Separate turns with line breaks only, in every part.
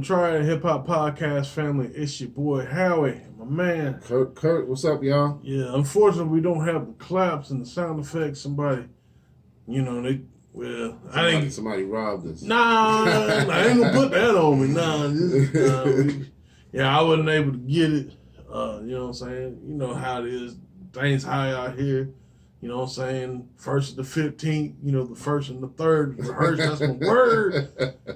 Triad Hip Hop Podcast family. It's your boy Howie, my man.
Kurt, what's up, y'all?
Yeah, unfortunately, we don't have the claps and the sound effects. Somebody,
Somebody robbed us.
Nah, I ain't gonna put that on me. I wasn't able to get it. You know what I'm saying? You know how it is. Things high out here. You know what I'm saying? 1st to the 15th, the 1st and the 3rd, rehearse, that's my word.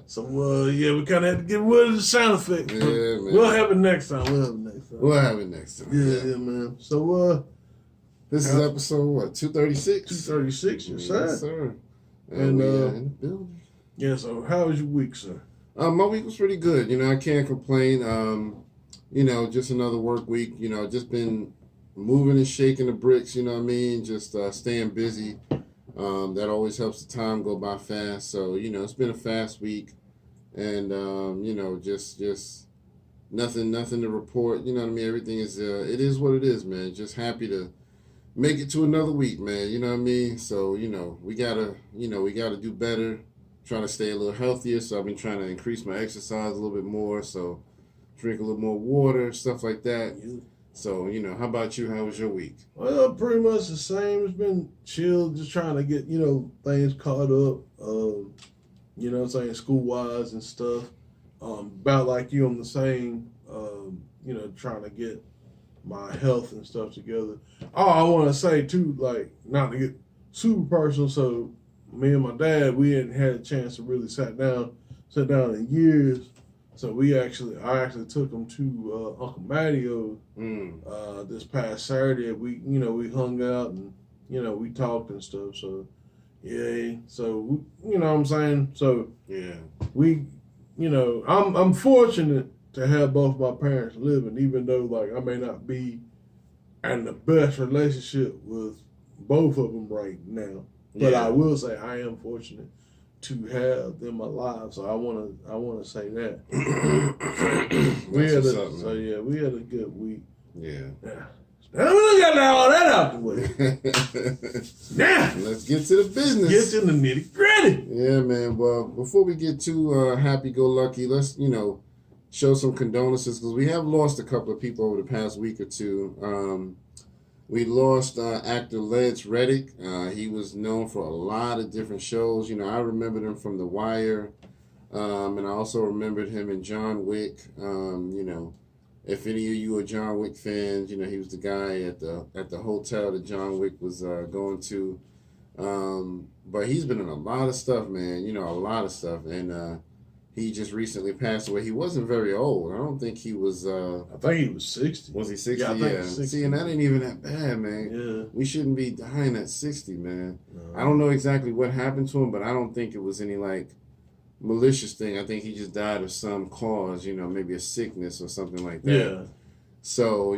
So, we kind of had to get rid of the sound effect.
Yeah, man.
We'll have it next time.
We'll have it next time.
Yeah, man. So,
this is episode, what, 236?
236, yes, sir.
Yes, sir.
And,
we in the building.
Yeah, so how was your week, sir?
My week was pretty good. I can't complain. Just another work week. Just been moving and shaking the bricks, just staying busy. That always helps the time go by fast. So, it's been a fast week and, just nothing to report. Everything is, it is what it is, man. Just happy to make it to another week, man. So, we gotta do better, trying to stay a little healthier. So I've been trying to increase my exercise a little bit more. So drink a little more water, stuff like that. So, how about you? How was your week?
Well, pretty much the same. It's been chill, just trying to get, things caught up, school-wise and stuff. About like you, I'm the same, trying to get my health and stuff together. Oh, I want to say, too, like, not to get super personal, so me and my dad, we hadn't had a chance to really sit down in years. So I actually took him to Uncle Matteo this past Saturday. We hung out and we talked and stuff. So yeah, so what I'm saying. So
yeah,
I'm fortunate to have both my parents living, even though like I may not be in the best relationship with both of them right now. But I will say I am fortunate to have them alive, so I wanna say that. we had a good week.
Yeah.
Now we got all that out the way. Now
let's get to the business.
Get to the nitty gritty.
Yeah, man. Well, before we get too happy-go-lucky, let's show some condolences because we have lost a couple of people over the past week or two. We lost actor Lance Reddick. He was known for a lot of different shows. I remembered him from The Wire, and I also remembered him in John Wick. If any of you are John Wick fans, he was the guy at the hotel that John Wick was going to. But he's been in a lot of stuff, man. A lot of stuff, and he just recently passed away. He wasn't very old. I don't think he was...
I think he was 60.
Was he 60?
Yeah, I think he was 60.
See, and that ain't even that bad, man.
Yeah.
We shouldn't be dying at 60, man.
No.
I don't know exactly what happened to him, but I don't think it was any, malicious thing. I think he just died of some cause, maybe a sickness or something like that.
Yeah.
So,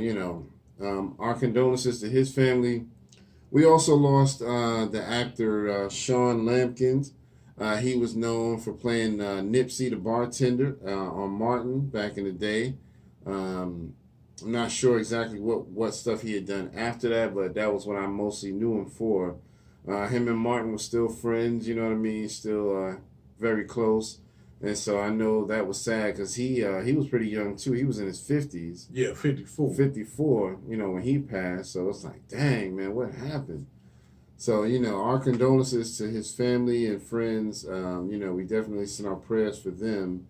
our condolences to his family. We also lost the actor Sean Lampkins. He was known for playing Nipsey the bartender on Martin back in the day. I'm not sure exactly what stuff he had done after that, but that was what I mostly knew him for. Him and Martin were still friends, still very close. And so I know that was sad because he was pretty young too. He was in his 50s.
Yeah, 54.
54, when he passed. So it's like, dang, man, what happened? So, our condolences to his family and friends. We definitely send our prayers for them.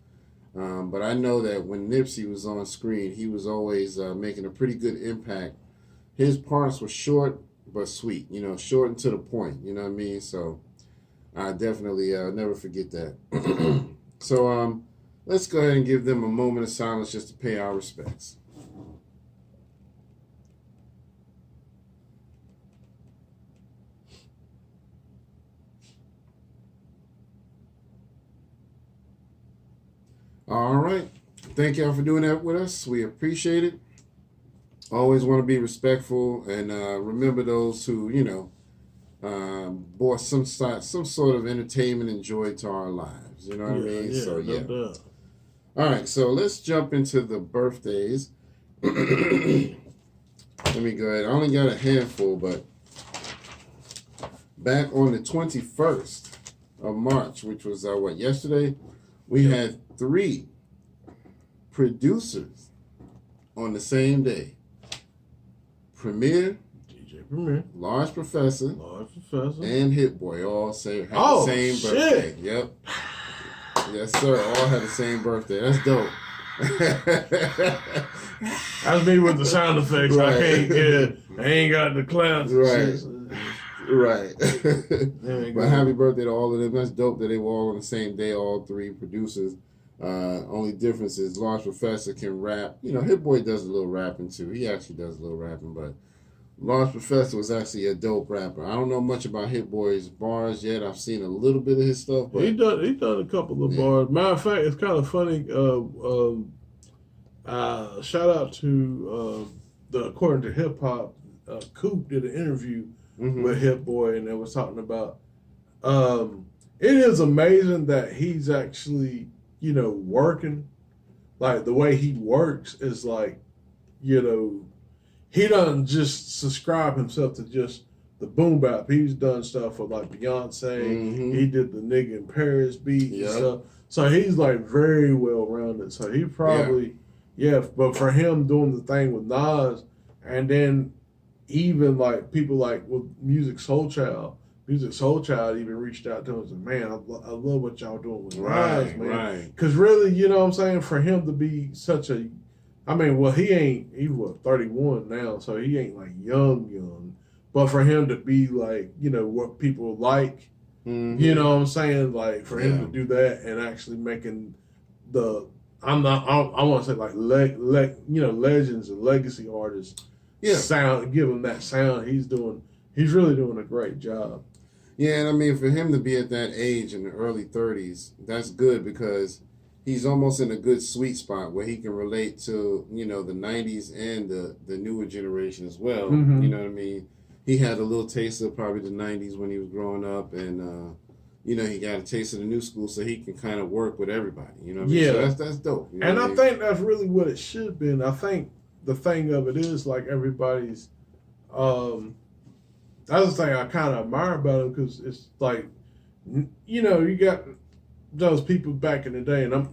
But I know that when Nipsey was on screen, he was always making a pretty good impact. His parts were short but sweet, short and to the point, you know what I mean? So I definitely never forget that. So let's go ahead and give them a moment of silence just to pay our respects. All right. Thank y'all for doing that with us. We appreciate it. Always want to be respectful and remember those who, brought some sort of entertainment and joy to our lives. You know what I mean?
Yeah,
So,
no doubt.
All right. So let's jump into the birthdays. Let me go ahead. I only got a handful, but back on the 21st of March, which was yesterday, we had 3 producers on the same day. Premier,
DJ Premier,
Large Professor, and Hit Boy all had the same birthday. Yep. Yes, sir. All had the same birthday. That's dope.
That's me with the sound effects. Right. I ain't got the claps.
Right. But happy birthday to all of them. That's dope that they were all on the same day, all three producers. Only difference is Large Professor can rap. You know, Hit Boy does a little rapping too. He actually does a little rapping, but Large Professor was actually a dope rapper. I don't know much about Hit Boy's bars yet. I've seen a little bit of his stuff, but
he done a couple of bars. Matter of fact, it's kind of funny. Shout out to According to Hip Hop. Coop did an interview with Hit Boy, and they was talking about. It is amazing that he's actually, you know, working. Like the way he works is like, you know, he doesn't just subscribe himself to just the boom bap. He's done stuff for like Beyonce. He did the Nigga in Paris beat and stuff. So he's like very well rounded. So he probably, but for him doing the thing with Nas, and then even like people like with Music Soul Child even reached out to him and said, man, I love what y'all doing with Nas, man. Because really, you know what I'm saying, for him to be such a, I mean, well, he's 31 now, so he ain't like young. But for him to be like, you know, what people like, you know what I'm saying? Like for him to do that and actually making I want to say like, legends and legacy artists sound, give him that sound. He's really doing a great job.
Yeah, and I mean, for him to be at that age in the early 30s, that's good because he's almost in a good sweet spot where he can relate to, you know, the 90s and the newer generation as well. You know what I mean? He had a little taste of probably the 90s when he was growing up, and, you know, he got a taste of the new school so he can kind of work with everybody. You know what I mean? So that's dope. You know
and I think that's really what it should have been. I think the thing of it is, like, everybody's... that's the thing I kind of admire about him because it's like, you know, you got those people back in the day, and I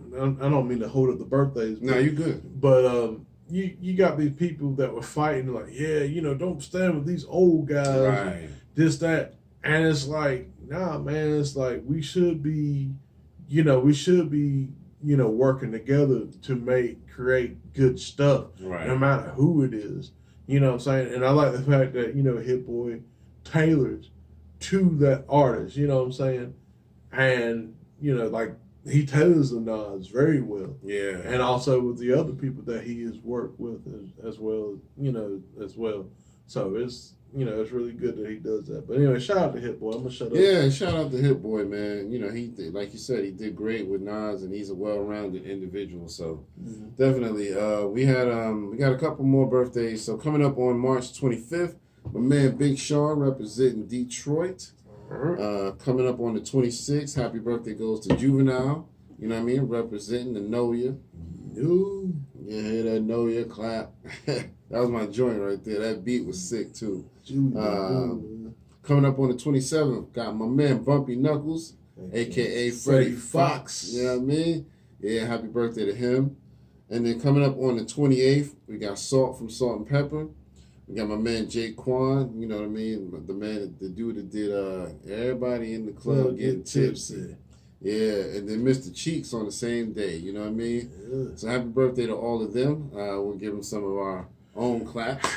don't mean to hold up the birthdays.
No, you're good.
But you got these people that were fighting like, you know, don't stand with these old guys, this, that, and it's like, nah, man, it's like we should be working together to create good stuff, no matter who it is. You know what I'm saying? And I like the fact that, you know, Hit Boy tailors to that artist, you know what I'm saying? And, you know, like he tailors the Nas very well.
Yeah.
And also with the other people that he has worked with as well. So it's, you know, it's really good that he does that. But anyway, shout out to Hit Boy. I'm going to shut up.
Yeah, shout out to Hit Boy, man. You know, he did, like you said, he did great with Nas, and he's a well-rounded individual. So definitely, we got a couple more birthdays. So coming up on March 25th, my man Big Sean representing Detroit. Coming up on the 26th, happy birthday goes to Juvenile. You know what I mean? Representing the Know Ya. Yeah, hear that Know Ya clap. That was my joint right there. That beat was sick too. Coming up on the 27th, got my man Bumpy Knuckles, a.k.a. Freddie Fox. You know what I mean? Yeah, happy birthday to him. And then coming up on the 28th, we got Salt from Salt and Pepper. We got my man Jay Quan, you know what I mean? The dude that did Everybody in the Club Getting Tipsy. Yeah, and then Mr. Cheeks on the same day, you know what I mean? Yeah. So happy birthday to all of them. We'll give them some of our own claps.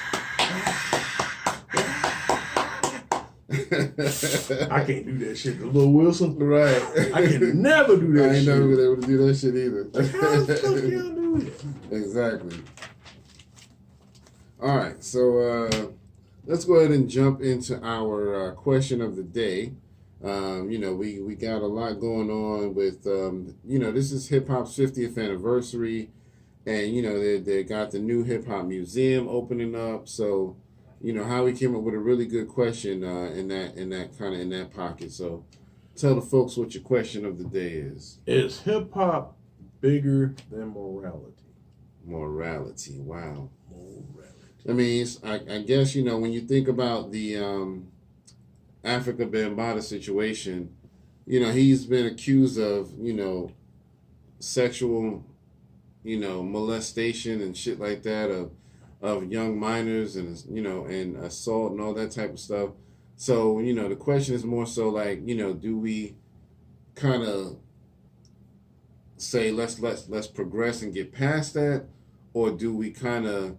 I can't do that shit. The Lil Wilson.
Right.
I can never do that shit.
I ain't never been able to do that shit either.
How the fuck y'all do it?
Exactly. All right, so let's go ahead and jump into our question of the day. You know, we got a lot going on with, you know, this is hip hop's 50th anniversary, and you know they got the new hip hop museum opening up. So, you know, Howie came up with a really good question in that pocket. So, tell the folks what your question of the day is.
Is hip hop bigger than morality?
Morality. Wow. I mean, I guess, you know, when you think about the Africa Bambaataa situation, you know, he's been accused of, you know, sexual molestation and shit like that of young minors and and assault and all that type of stuff. So the question is more so like do we kind of say let's progress and get past that, or do we kind of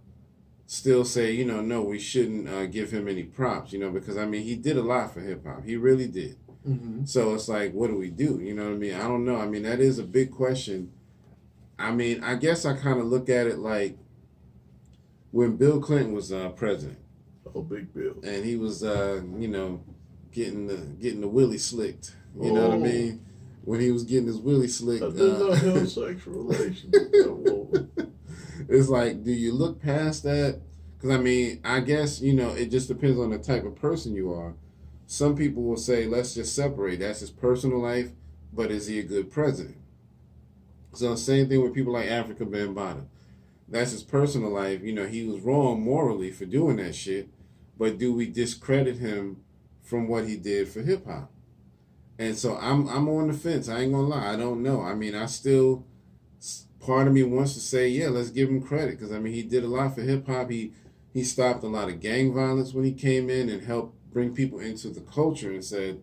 still say no, we shouldn't give him any props, because I mean he did a lot for hip hop, he really did.
Mm-hmm.
So it's like, what do we do? You know what I mean? I don't know. I mean, that is a big question. I mean, I guess I kind of look at it like when Bill Clinton was president.
Oh, Big Bill.
And he was, getting the willy slicked. You know what I mean? When he was getting his willy slicked.
I did not have sexual relations with that woman.
It's like, do you look past that? Because I mean, I guess it just depends on the type of person you are. Some people will say, let's just separate. That's his personal life, but is he a good president? So same thing with people like Afrika Bambaataa. That's his personal life. He was wrong morally for doing that shit, but do we discredit him from what he did for hip hop? And so I'm on the fence. I ain't gonna lie. I don't know. I mean, part of me wants to say, yeah, let's give him credit, because I mean, he did a lot for hip hop. He stopped a lot of gang violence when he came in and helped bring people into the culture and said,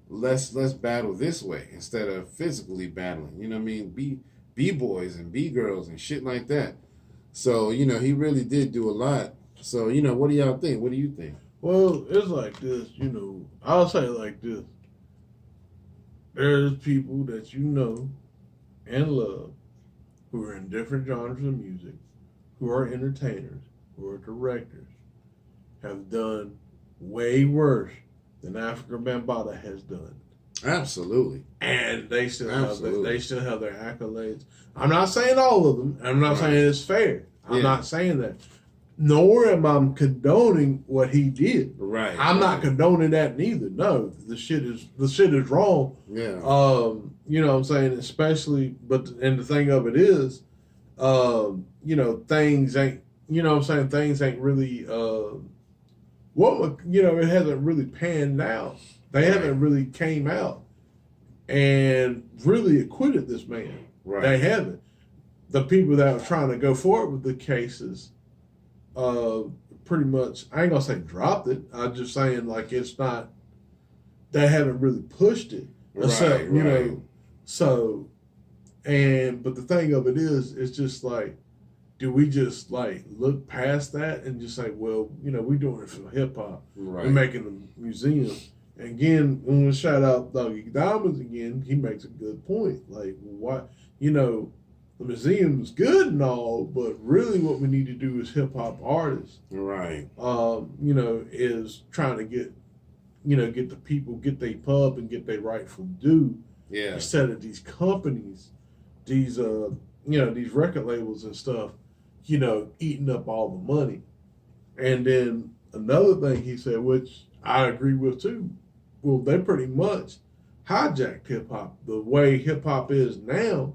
let's battle this way instead of physically battling. You know what I mean? B-boys and B-girls and shit like that. So, he really did do a lot. So, what do y'all think? What do you think?
Well, it's like this, I'll say it like this. There's people that you know and love who are in different genres of music, who are entertainers, who are directors, have done way worse than Afrika Bambaataa has done.
Absolutely.
And they still have their accolades. I'm not saying all of them. I'm not saying it's fair. I'm not saying that. Nor am I condoning what he did.
Right.
I'm not condoning that neither. No, the shit is wrong.
Yeah.
You know what I'm saying? Especially, and the thing of it is, things ain't, things ain't really, it hasn't really panned out. They haven't really came out and really acquitted this man.
Right.
They haven't. The people that are trying to go forward with the cases, pretty much, I ain't gonna say dropped it. I'm just saying like it's not. They haven't really pushed it. Except, so, but the thing of it is, it's just like, do we just like look past that and just say, well, we're doing it for hip hop.
Right.
We're making a museum. And again, I'm gonna shout out Doggy Diamonds again. He makes a good point. Like, what, the museum's good and all, but really what we need to do as hip hop artists,
right?
Is trying to get the people, get their pub and get their rightful due.
Yeah. Instead
of these companies, these these record labels and stuff, eating up all the money. And then another thing he said, which I agree with too, well, they pretty much hijacked hip hop the way hip hop is now.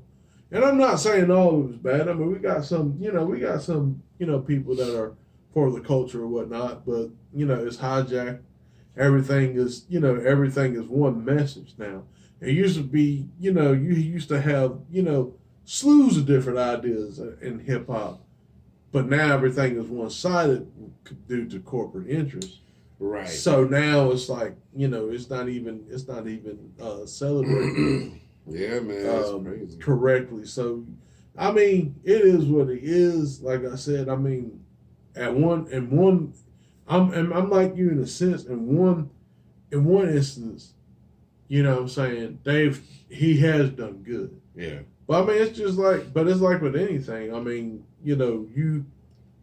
And I'm not saying all of it was bad. I mean, we got some people that are for the culture or whatnot, but it's hijacked. Everything is one message now. It used to be, you used to have, slews of different ideas in hip hop, but now everything is one-sided due to corporate interests.
Right.
So now it's like, it's not even celebrated.
Yeah, man, that's crazy.
Correctly. So, I mean, it is what it is. Like I said, I mean, I'm like you in a sense. In one instance, what I'm saying, he has done good.
Yeah.
But I mean, it's like with anything. I mean, you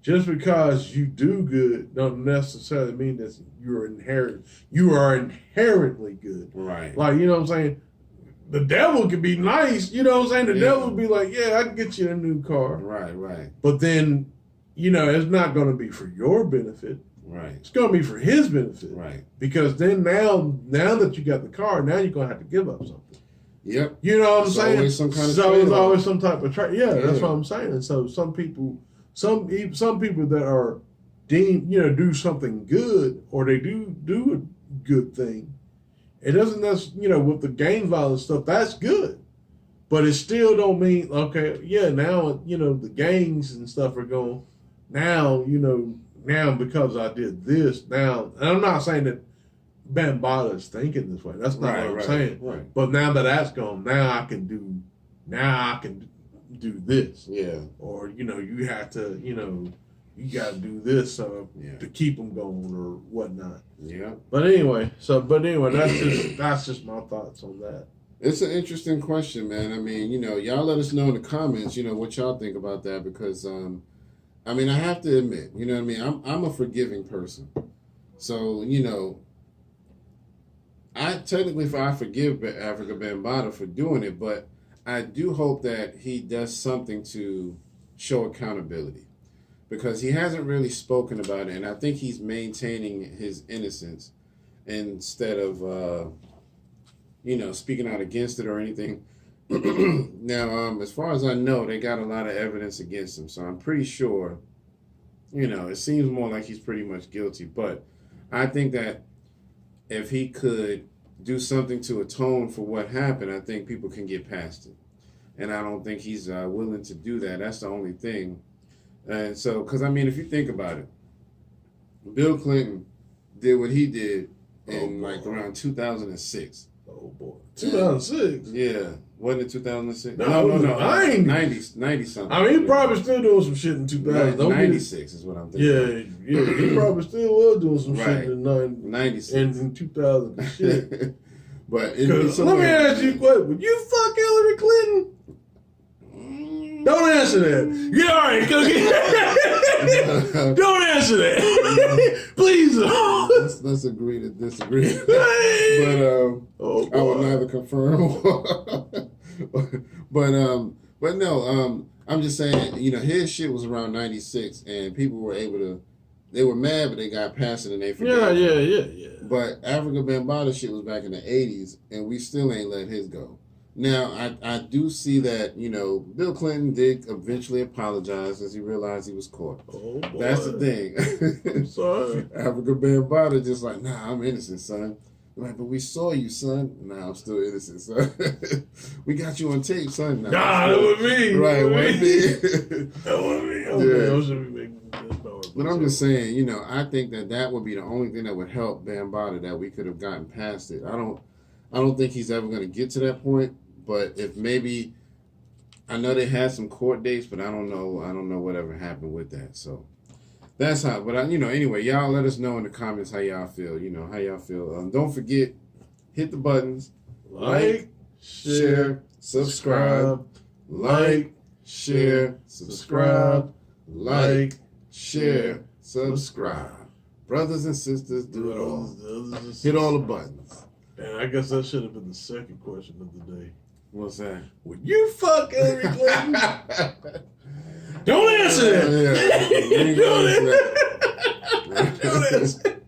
just because you do good don't necessarily mean that you are inherently good.
Right.
Like, what I'm saying, the devil can be nice. The devil would be like, yeah, I can get you a new car.
Right.
But then, it's not going to be for your benefit.
Right.
It's going to be for his benefit.
Right.
Because then now that you got the car, now you're going to have to give up something.
Yep.
You know what I'm saying?
Always some kind of
it's always some type of trade. Yeah, that's what I'm saying. So some people that are deemed, do something good, or they do a good thing. It doesn't necessarily, with the gang violence stuff, that's good. But it still don't mean, okay, yeah, now, you know, the gangs and stuff are going, now, you know, now because I did this, now, and I'm not saying that Bambaataa is thinking this way. That's not what I'm saying.
Right.
But now that that's gone, now I can do this.
Yeah.
Or, you know, you have to, you know, you got to do this to keep them going or whatnot.
Yeah.
But anyway, that's just my thoughts on that.
It's an interesting question, man. I mean, you know, y'all let us know in the comments, you know, what y'all think about that because, I mean, I have to admit, you know what I mean? I'm a forgiving person. So, you know, I forgive Afrika Bambaataa for doing it, but I do hope that he does something to show accountability because he hasn't really spoken about it, and I think he's maintaining his innocence instead of, you know, speaking out against it or anything. Now, as far as I know, they got a lot of evidence against him, so I'm pretty sure, you know, it seems more like he's pretty much guilty, but I think that if he could do something to atone for what happened, I think people can get past it. And I don't think he's willing to do that. That's the only thing. And so, because, I mean, if you think about it, Bill Clinton did what he did in, around 2006.
Oh, boy. 2006?
Yeah. Wasn't it 2006?
No,
90 something.
I mean, he probably still doing some shit in 2000.
96 is what I'm thinking.
Yeah, he probably still was doing some shit in
96.
And in 2000 and shit.
But
let me ask you a question. Would you fuck Hillary Clinton? Don't answer that. Yeah, all right. Don't answer that. Please.
Let's agree to disagree. But I would neither confirm. But no. I'm just saying. You know, his shit was around 96, and people were able to. They were mad, but they got past it and they forgot.
Yeah.
But Afrika Bambaataa shit was back in the 80s, and we still ain't let his go. Now, I do see that, you know, Bill Clinton did eventually apologize as he realized he was caught.
Oh, boy.
That's the thing.
I'm sorry.
Afrika Bambaataa just like, nah, I'm innocent, son. Like, but we saw you, son. Nah, I'm still innocent, son. We got you on tape, son.
Nah, that was me.
Right,
that
was me.
That was me. Okay, I should be making this noise.
But I'm just saying, you know, I think that would be the only thing that would help Bambaataa, that we could have gotten past it. I don't think he's ever going to get to that point. But if maybe, I know they had some court dates, but I don't know whatever happened with that. So that's how. But you know, anyway, y'all let us know in the comments how y'all feel. You know how y'all feel. Don't forget, hit the buttons,
like, share, subscribe,
like, share, subscribe, like, share, subscribe. Brothers and sisters, do it all. Hit all the buttons.
And I guess that should have been the second question of the day.
What's that?
Would you fuck Hillary Clinton? Don't answer that. Don't answer.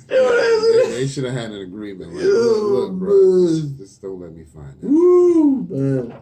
They should have had an agreement. Like, look, bro, just don't let me find out.
Woo, man.